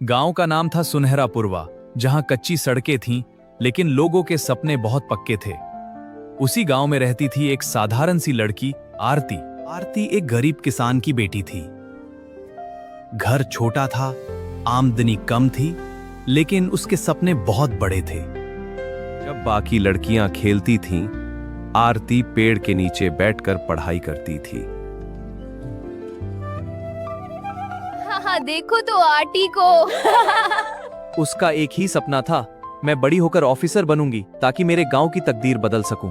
गांव का नाम था सुनहरापुरवा, जहां कच्ची सड़कें थीं, लेकिन लोगों के सपने बहुत पक्के थे। उसी गांव में रहती थी एक साधारण सी लड़की, आरती। आरती एक गरीब किसान की बेटी थी। घर छोटा था, आमदनी कम थी, लेकिन उसके सपने बहुत बड़े थे। जब बाकी लड़कियां खेलती थीं, आरती पेड़ के नीचे बैठकर पढ़ाई करती थी। हाँ, देखो तो आरती को। उसका एक ही सपना था, मैं बड़ी होकर ऑफिसर बनूंगी ताकि मेरे गांव की तकदीर बदल सकूं।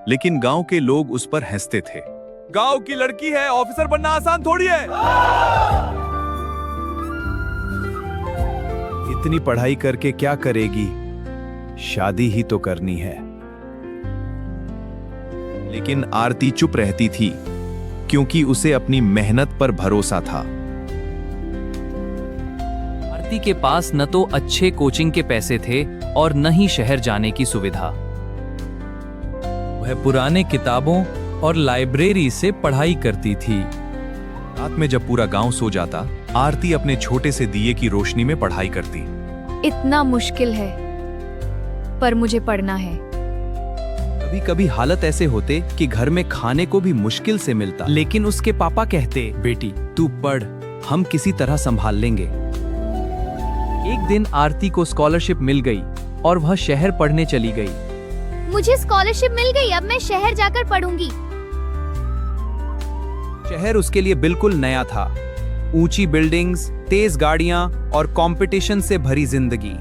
लेकिन गांव के लोग उस पर हंसते थे। गांव की लड़की है, ऑफिसर बनना आसान थोड़ी है। इतनी पढ़ाई करके क्या करेगी? शादी ही तो करनी है। लेकिन आरती चुप रहती थी, क्योंकि उसे अपनी मेहनत पर भरोसा था। आरती के पास न तो अच्छे कोचिंग के पैसे थे और न ही शहर जाने की सुविधा। वह पुराने किताबों और लाइब्रेरी से पढ़ाई करती थी। रात में जब पूरा गांव सो जाता, आरती अपने छोटे से दिए की रोशनी में पढ़ाई करती। इतना मुश्किल है, पर मुझे पढ़ना है। कभी कभी हालत ऐसे होते कि घर में खाने को भी मुश्किल से मिलता, लेकिन उसके पापा कहते, बेटी तू पढ़, हम किसी तरह संभाल लेंगे। एक दिन आरती को स्कॉलरशिप मिल गई और वह शहर पढ़ने चली गई। मुझे स्कॉलरशिप मिल गई, अब मैं शहर जाकर पढ़ूंगी। शहर उसके लिए बिल्कुल नया था। ऊंची बिल्डिंग्स, तेज गाड़ियां और कंपटीशन से भरी जिंदगी।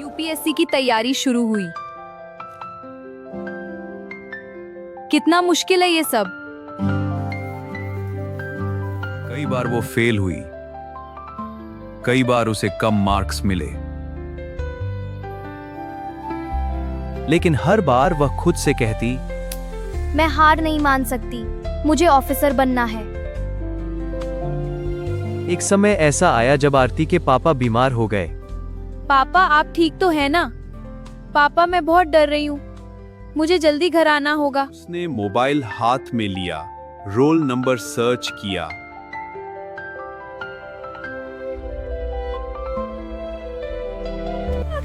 यूपीएससी की तैयारी शुरू हुई। कितना मुश्किल है ये सब। कई बार वो फेल हुई, कई बार उसे कम मार्क्स मिले, लेकिन हर बार वह खुद से कहती, मैं हार नहीं मान सकती, मुझे ऑफिसर बनना है। एक समय ऐसा आया जब आरती के पापा बीमार हो गए। पापा, आप ठीक तो है ना? पापा, मैं बहुत डर रही हूँ, मुझे जल्दी घर आना होगा। उसने मोबाइल हाथ में लिया, रोल नंबर सर्च किया।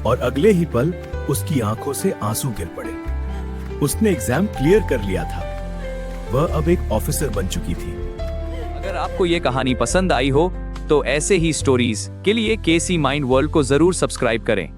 और अगले ही पल उसकी आंखों से आंसू गिर पड़े। उसने एग्जाम क्लियर कर लिया था। वह अब एक ऑफिसर बन चुकी थी। अगर आपको ये कहानी पसंद आई हो तो ऐसे ही स्टोरीज के लिए केसी माइंड वर्ल्ड को जरूर सब्सक्राइब करें।